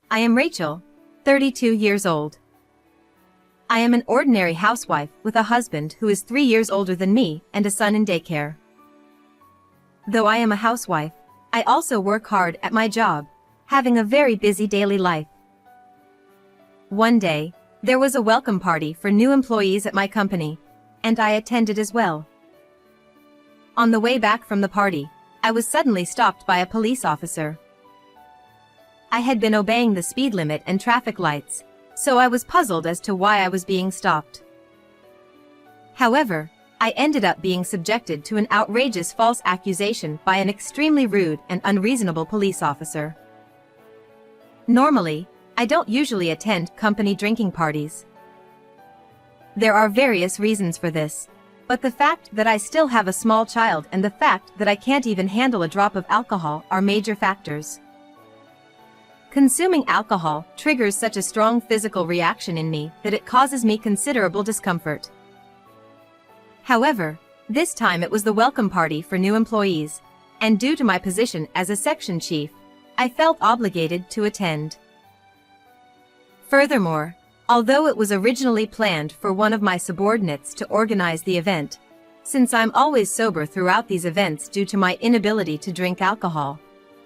I am Rachel, 32 years old. I am an ordinary housewife with a husband who is 3 years older than me and a son in daycare. Though I am a housewife, I also work hard at my job, having a very busy daily life. One day, there was a welcome party for new employees at my company, and I attended as well. On the way back from the party, I was suddenly stopped by a police officer. I had been obeying the speed limit and traffic lights, so I was puzzled as to why I was being stopped. However, I ended up being subjected to an outrageous false accusation by an extremely rude and unreasonable police officer. Normally, I don't usually attend company drinking parties. There are various reasons for this, but the fact that I still have a small child and the fact that I can't even handle a drop of alcohol are major factors. Consuming alcohol triggers such a strong physical reaction in me that it causes me considerable discomfort. However, this time it was the welcome party for new employees, and due to my position as a section chief, I felt obligated to attend. Furthermore, although it was originally planned for one of my subordinates to organize the event, since I'm always sober throughout these events due to my inability to drink alcohol,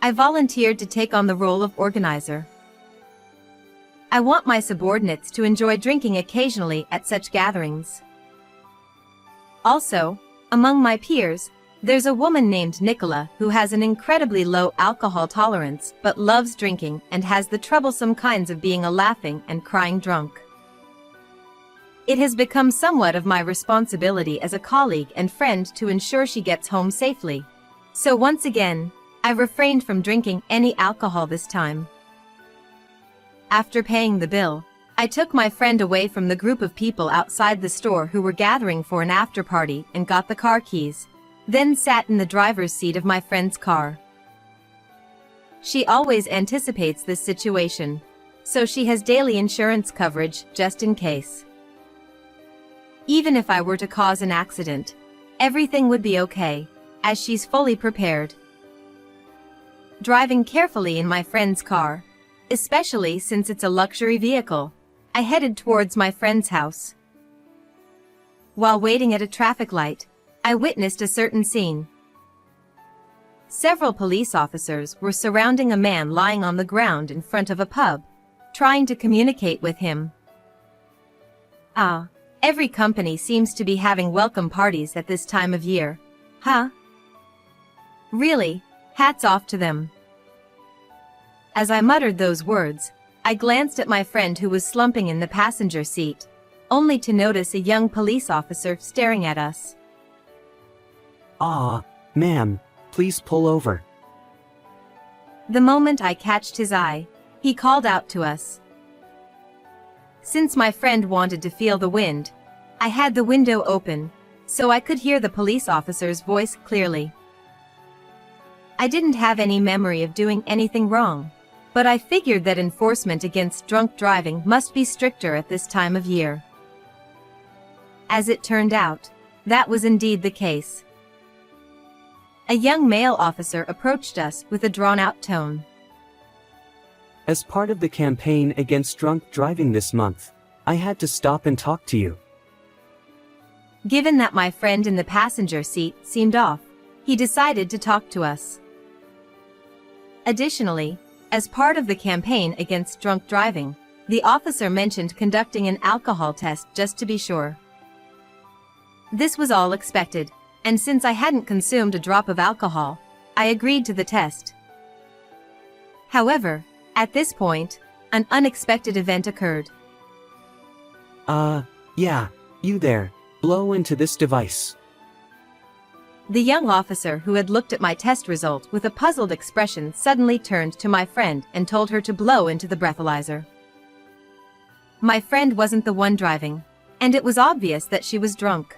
I volunteered to take on the role of organizer. I want my subordinates to enjoy drinking occasionally at such gatherings. Also, among my peers, there's a woman named Nicola who has an incredibly low alcohol tolerance but loves drinking and has the troublesome kinds of being a laughing and crying drunk. It has become somewhat of my responsibility as a colleague and friend to ensure she gets home safely. So once again, I refrained from drinking any alcohol this time. After paying the bill, I took my friend away from the group of people outside the store who were gathering for an after party and got the car keys, then sat in the driver's seat of my friend's car. She always anticipates this situation, so she has daily insurance coverage just in case. Even if I were to cause an accident, everything would be okay, as she's fully prepared. Driving carefully in my friend's car, especially since it's a luxury vehicle, I headed towards my friend's house. While waiting at a traffic light, I witnessed a certain scene. Several police officers were surrounding a man lying on the ground in front of a pub, trying to communicate with him. Every company seems to be having welcome parties at this time of year, huh? Really, hats off to them. As I muttered those words, I glanced at my friend who was slumping in the passenger seat, only to notice a young police officer staring at us. Ma'am, please pull over. The moment I catched his eye, he called out to us. Since my friend wanted to feel the wind, I had the window open, so I could hear the police officer's voice clearly. I didn't have any memory of doing anything wrong, but I figured that enforcement against drunk driving must be stricter at this time of year. As it turned out, that was indeed the case. A young male officer approached us with a drawn-out tone. As part of the campaign against drunk driving this month, I had to stop and talk to you. Given that my friend in the passenger seat seemed off, he decided to talk to us. Additionally, as part of the campaign against drunk driving, the officer mentioned conducting an alcohol test just to be sure. This was all expected, and since I hadn't consumed a drop of alcohol, I agreed to the test. However, at this point, an unexpected event occurred. Yeah, you there, blow into this device. The young officer who had looked at my test result with a puzzled expression suddenly turned to my friend and told her to blow into the breathalyzer. My friend wasn't the one driving, and it was obvious that she was drunk.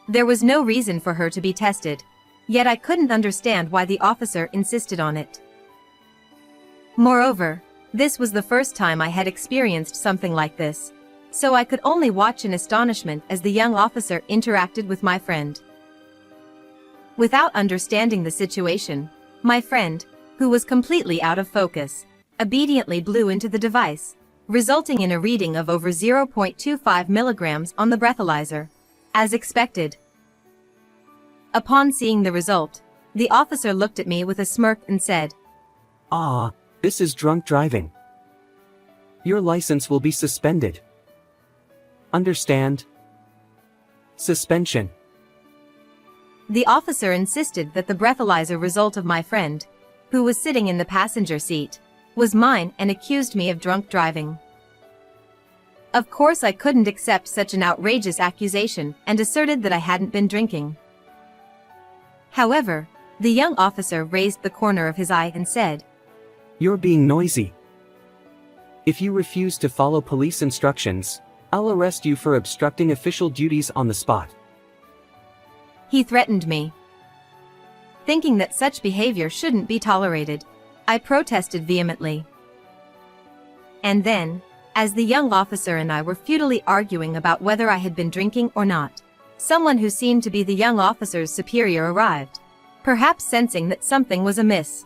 There was no reason for her to be tested, yet I couldn't understand why the officer insisted on it. Moreover, this was the first time I had experienced something like this, so I could only watch in astonishment as the young officer interacted with my friend. Without understanding the situation, my friend, who was completely out of focus, obediently blew into the device, resulting in a reading of over 0.25 milligrams on the breathalyzer, as expected. Upon seeing the result, the officer looked at me with a smirk and said, "Ah, this is drunk driving. Your license will be suspended. Understand? Suspension." The officer insisted that the breathalyzer result of my friend, who was sitting in the passenger seat, was mine and accused me of drunk driving. Of course I couldn't accept such an outrageous accusation and asserted that I hadn't been drinking. However, the young officer raised the corner of his eye and said, "You're being noisy. If you refuse to follow police instructions, I'll arrest you for obstructing official duties on the spot." He threatened me. Thinking that such behavior shouldn't be tolerated, I protested vehemently. And then, as the young officer and I were futilely arguing about whether I had been drinking or not, someone who seemed to be the young officer's superior arrived, perhaps sensing that something was amiss.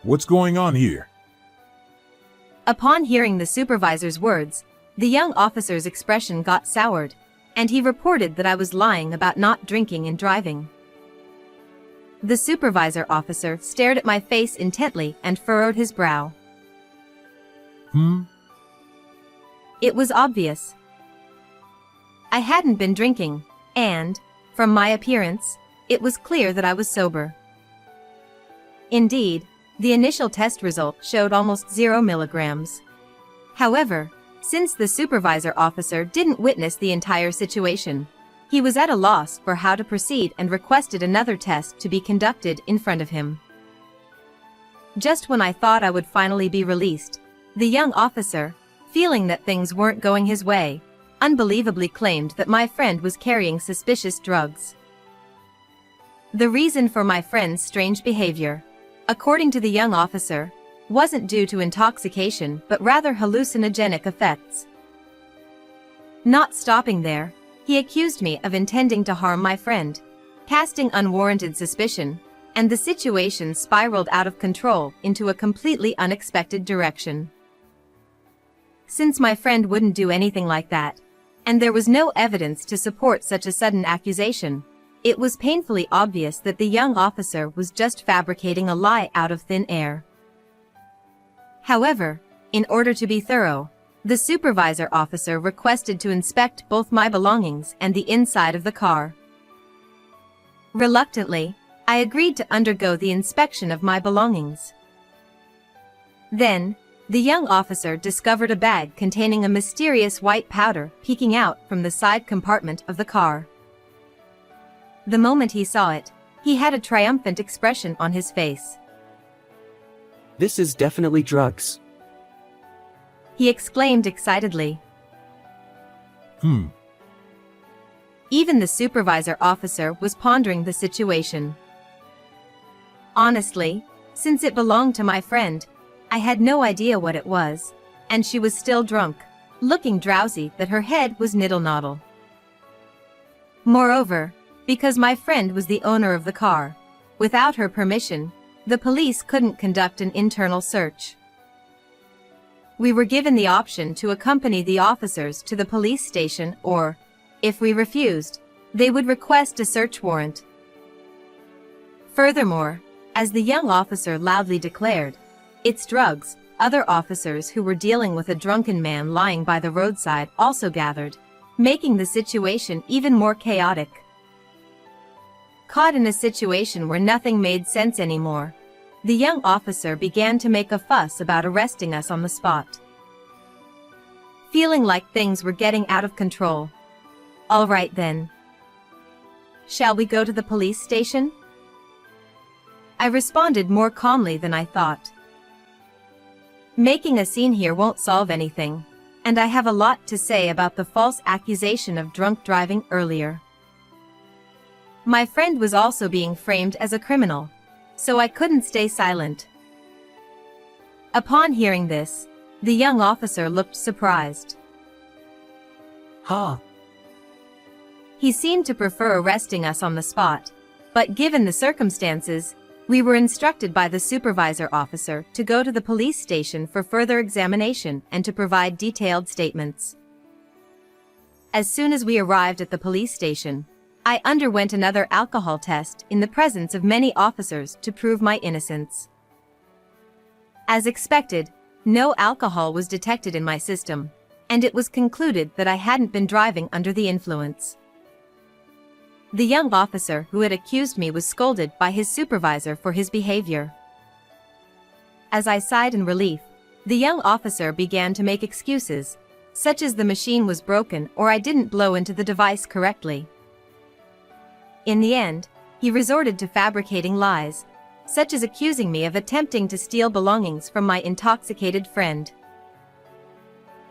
What's going on here? Upon hearing the supervisor's words, the young officer's expression got soured, and he reported that I was lying about not drinking and driving. The supervisor officer stared at my face intently and furrowed his brow. It was obvious. I hadn't been drinking, and, from my appearance, it was clear that I was sober. Indeed, the initial test result showed almost 0 milligrams. However, since the supervisor officer didn't witness the entire situation, he was at a loss for how to proceed and requested another test to be conducted in front of him. Just when I thought I would finally be released, the young officer, feeling that things weren't going his way, unbelievably claimed that my friend was carrying suspicious drugs. The reason for my friend's strange behavior, according to the young officer, wasn't due to intoxication but rather hallucinogenic effects. Not stopping there, he accused me of intending to harm my friend, casting unwarranted suspicion, and the situation spiraled out of control into a completely unexpected direction. Since my friend wouldn't do anything like that, and there was no evidence to support such a sudden accusation, it was painfully obvious that the young officer was just fabricating a lie out of thin air. However, in order to be thorough, the supervisor officer requested to inspect both my belongings and the inside of the car. Reluctantly, I agreed to undergo the inspection of my belongings. Then, the young officer discovered a bag containing a mysterious white powder peeking out from the side compartment of the car. The moment he saw it, he had a triumphant expression on his face. "This is definitely drugs," he exclaimed excitedly. Even the supervisor officer was pondering the situation. Honestly, since it belonged to my friend, I had no idea what it was, and she was still drunk, looking drowsy that her head was niddle-noddle. Moreover, because my friend was the owner of the car, without her permission, the police couldn't conduct an internal search. We were given the option to accompany the officers to the police station or, if we refused, they would request a search warrant. Furthermore, as the young officer loudly declared, "It's drugs," other officers who were dealing with a drunken man lying by the roadside also gathered, making the situation even more chaotic. Caught in a situation where nothing made sense anymore, the young officer began to make a fuss about arresting us on the spot. Feeling like things were getting out of control. "All right then. Shall we go to the police station?" I responded more calmly than I thought. Making a scene here won't solve anything, and I have a lot to say about the false accusation of drunk driving earlier. My friend was also being framed as a criminal, so I couldn't stay silent. Upon hearing this, the young officer looked surprised. "Ha! He seemed to prefer arresting us on the spot, but given the circumstances, We were instructed by the supervisor officer to go to the police station for further examination and to provide detailed statements. As soon as we arrived at the police station, I underwent another alcohol test in the presence of many officers to prove my innocence. As expected, no alcohol was detected in my system, and it was concluded that I hadn't been driving under the influence. The young officer who had accused me was scolded by his supervisor for his behavior. As I sighed in relief, the young officer began to make excuses, such as the machine was broken or I didn't blow into the device correctly. In the end, he resorted to fabricating lies, such as accusing me of attempting to steal belongings from my intoxicated friend.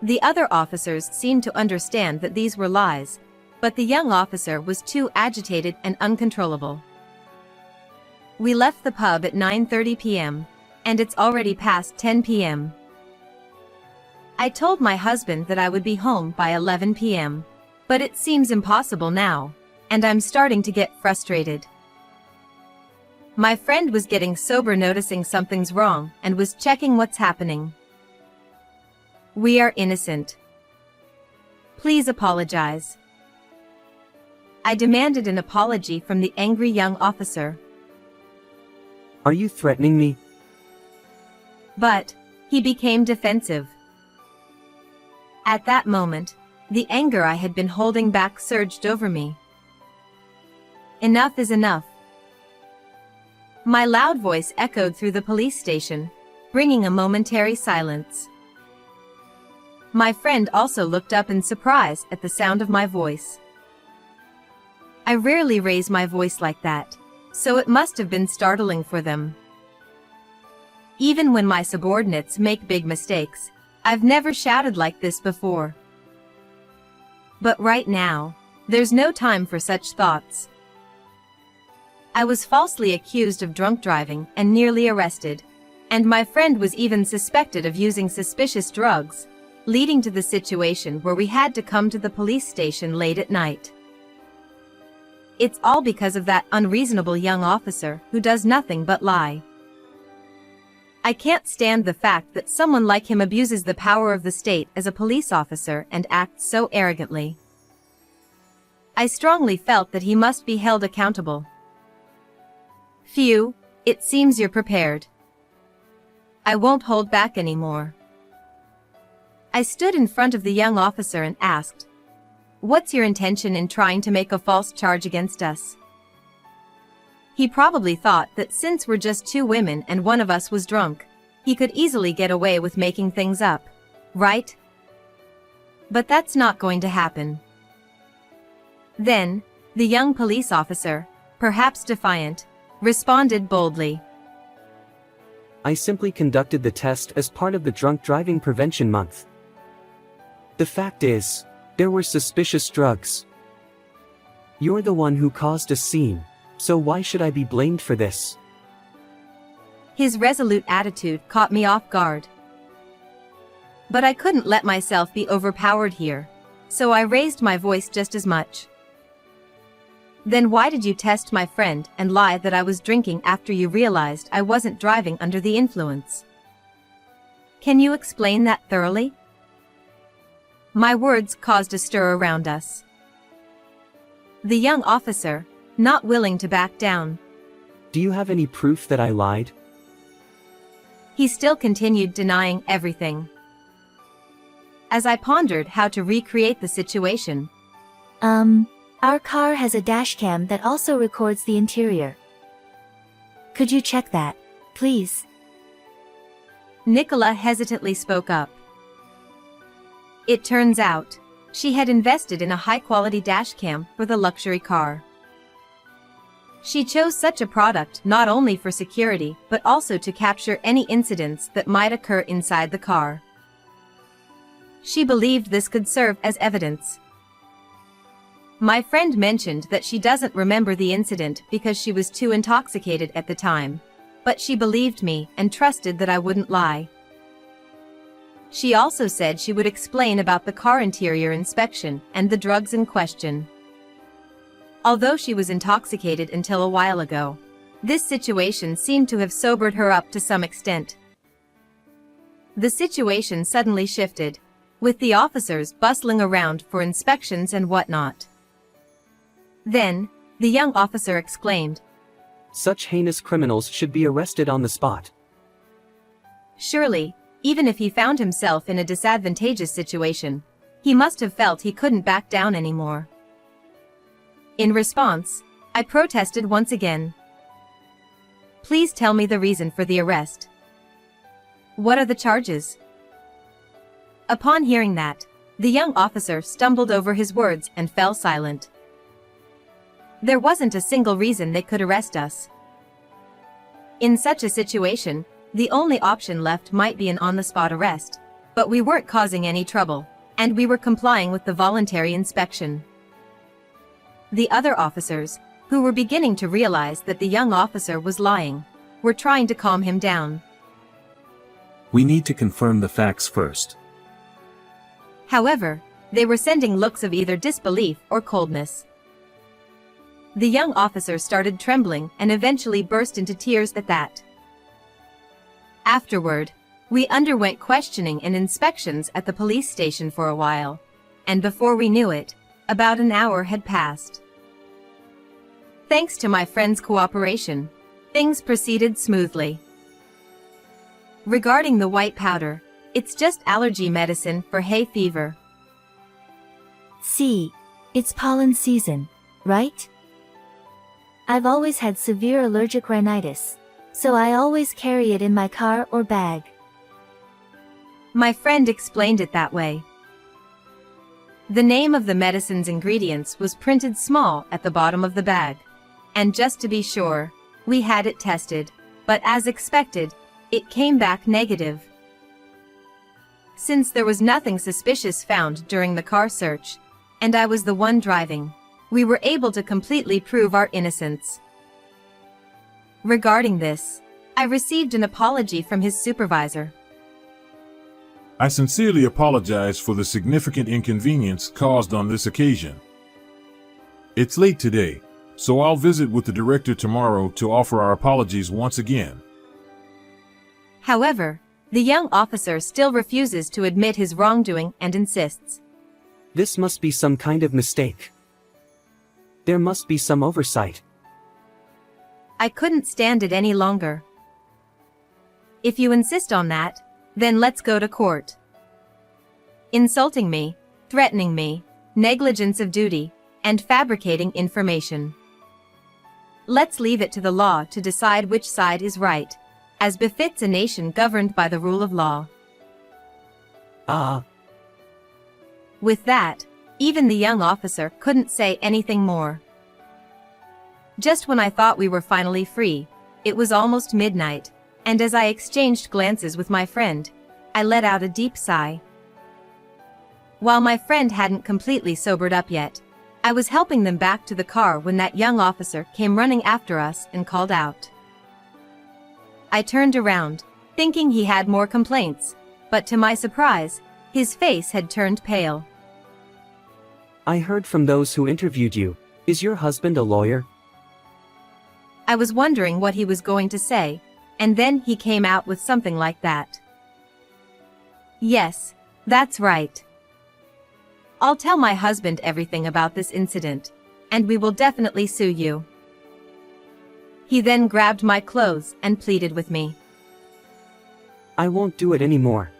The other officers seemed to understand that these were lies, but the young officer was too agitated and uncontrollable. We left the pub at 9:30 p.m., and it's already past 10 p.m. I told my husband that I would be home by 11 p.m., but it seems impossible now, and I'm starting to get frustrated. My friend was getting sober, noticing something's wrong, and was checking what's happening. We are innocent. Please apologize. I demanded an apology from the angry young officer. Are you threatening me? But he became defensive. At that moment, the anger I had been holding back surged over me. Enough is enough. My loud voice echoed through the police station, bringing a momentary silence. My friend also looked up in surprise at the sound of my voice. I rarely raise my voice like that, so it must have been startling for them. Even when my subordinates make big mistakes, I've never shouted like this before. But right now, there's no time for such thoughts. I was falsely accused of drunk driving and nearly arrested, and my friend was even suspected of using suspicious drugs, leading to the situation where we had to come to the police station late at night. It's all because of that unreasonable young officer who does nothing but lie. I can't stand the fact that someone like him abuses the power of the state as a police officer and acts so arrogantly. I strongly felt that he must be held accountable. Phew, it seems you're prepared. I won't hold back anymore. I stood in front of the young officer and asked, "What's your intention in trying to make a false charge against us?" He probably thought that since we're just two women and one of us was drunk, he could easily get away with making things up, right? But that's not going to happen. Then, the young police officer, perhaps defiant, responded boldly. I simply conducted the test as part of the Drunk Driving Prevention Month. The fact is, there were suspicious drugs. You're the one who caused a scene, so why should I be blamed for this? His resolute attitude caught me off guard. But I couldn't let myself be overpowered here, so I raised my voice just as much. Then why did you test my friend and lie that I was drinking after you realized I wasn't driving under the influence? Can you explain that thoroughly? My words caused a stir around us. The young officer, not willing to back down. Do you have any proof that I lied? He still continued denying everything. As I pondered how to recreate the situation. Our car has a dashcam that also records the interior. Could you check that, please? Nicola hesitantly spoke up. It turns out, she had invested in a high-quality dashcam for the luxury car. She chose such a product not only for security but also to capture any incidents that might occur inside the car. She believed this could serve as evidence. My friend mentioned that she doesn't remember the incident because she was too intoxicated at the time, but she believed me and trusted that I wouldn't lie. She also said she would explain about the car interior inspection and the drugs in question. Although she was intoxicated until a while ago, This situation seemed to have sobered her up to some extent. The situation suddenly shifted, with the officers bustling around for inspections and whatnot. Then, the young officer exclaimed, Such heinous criminals should be arrested on the spot. surely, even if he found himself in a disadvantageous situation, he must have felt he couldn't back down anymore. In response, I protested once again. Please tell me the reason for the arrest. What are the charges? Upon hearing that, the young officer stumbled over his words and fell silent. There wasn't a single reason they could arrest us. In such a situation, the only option left might be an on-the-spot arrest, but we weren't causing any trouble, and we were complying with the voluntary inspection. The other officers, who were beginning to realize that the young officer was lying, were trying to calm him down. We need to confirm the facts first. However, they were sending looks of either disbelief or coldness. The young officer started trembling and eventually burst into tears at that. Afterward, we underwent questioning and inspections at the police station for a while, and before we knew it, about an hour had passed. Thanks to my friend's cooperation, things proceeded smoothly. Regarding the white powder, it's just allergy medicine for hay fever. See, it's pollen season, right? I've always had severe allergic rhinitis, so I always carry it in my car or bag. My friend explained it that way. The name of the medicine's ingredients was printed small at the bottom of the bag, and just to be sure, we had it tested, but as expected, it came back negative. Since there was nothing suspicious found during the car search, and I was the one driving, we were able to completely prove our innocence. Regarding this, I received an apology from his supervisor. I sincerely apologize for the significant inconvenience caused on this occasion. It's late today, so I'll visit with the director tomorrow to offer our apologies once again. However, the young officer still refuses to admit his wrongdoing and insists. This must be some kind of mistake. There must be some oversight. I couldn't stand it any longer. If you insist on that, then let's go to court. Insulting me, threatening me, negligence of duty, and fabricating information. Let's leave it to the law to decide which side is right, as befits a nation governed by the rule of law. With that, even the young officer couldn't say anything more. Just when I thought we were finally free, it was almost midnight, and as I exchanged glances with my friend, I let out a deep sigh. While my friend hadn't completely sobered up yet, I was helping them back to the car when that young officer came running after us and called out. I turned around, thinking he had more complaints, but to my surprise, his face had turned pale. I heard from those who interviewed you. Is your husband a lawyer? I was wondering what he was going to say, and then he came out with something like that. Yes, that's right. I'll tell my husband everything about this incident, and we will definitely sue you. He then grabbed my clothes and pleaded with me. I won't do it anymore.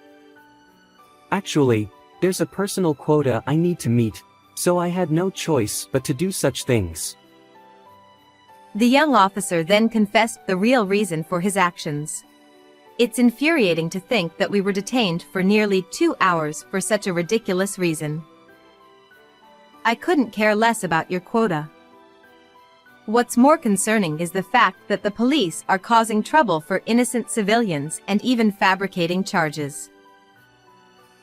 Actually, there's a personal quota I need to meet, so I had no choice but to do such things. The young officer then confessed the real reason for his actions. It's infuriating to think that we were detained for nearly 2 hours for such a ridiculous reason. I couldn't care less about your quota. What's more concerning is the fact that the police are causing trouble for innocent civilians and even fabricating charges.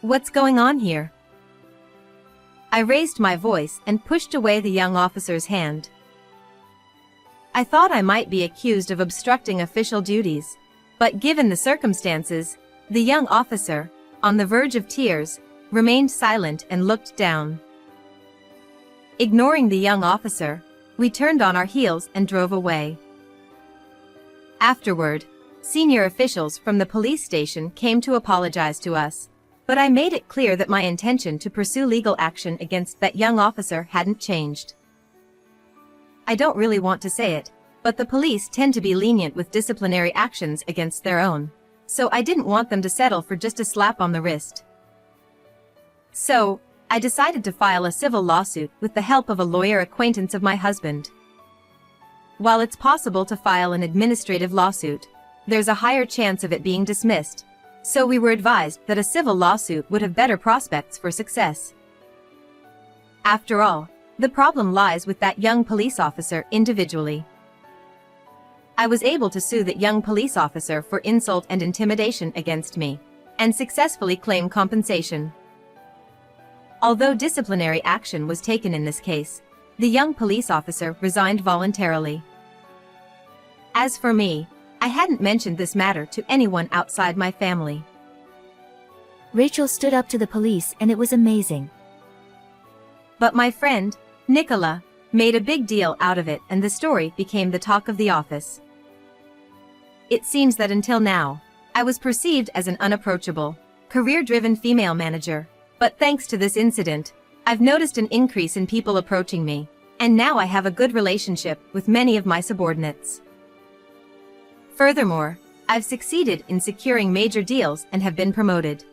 What's going on here? I raised my voice and pushed away the young officer's hand. I thought I might be accused of obstructing official duties, but given the circumstances, the young officer, on the verge of tears, remained silent and looked down. Ignoring the young officer, we turned on our heels and drove away. Afterward, senior officials from the police station came to apologize to us. But I made it clear that my intention to pursue legal action against that young officer hadn't changed. I don't really want to say it, but the police tend to be lenient with disciplinary actions against their own. So I didn't want them to settle for just a slap on the wrist. So, I decided to file a civil lawsuit with the help of a lawyer acquaintance of my husband. While it's possible to file an administrative lawsuit, there's a higher chance of it being dismissed. So we were advised that a civil lawsuit would have better prospects for success. After all, the problem lies with that young police officer individually. I was able to sue that young police officer for insult and intimidation against me, and successfully claim compensation. Although disciplinary action was taken in this case, the young police officer resigned voluntarily. As for me, I hadn't mentioned this matter to anyone outside my family. Rachel stood up to the police and it was amazing. But my friend, Nicola, made a big deal out of it and the story became the talk of the office. It seems that until now, I was perceived as an unapproachable, career-driven female manager, but thanks to this incident, I've noticed an increase in people approaching me, and now I have a good relationship with many of my subordinates. Furthermore, I've succeeded in securing major deals and have been promoted.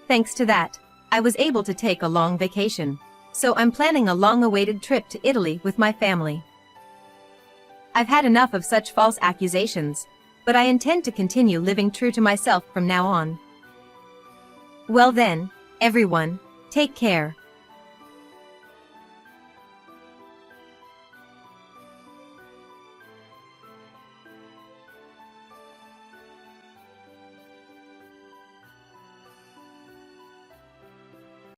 Thanks to that, I was able to take a long vacation, so I'm planning a long-awaited trip to Italy with my family. I've had enough of such false accusations, but I intend to continue living true to myself from now on. Well then, everyone, take care.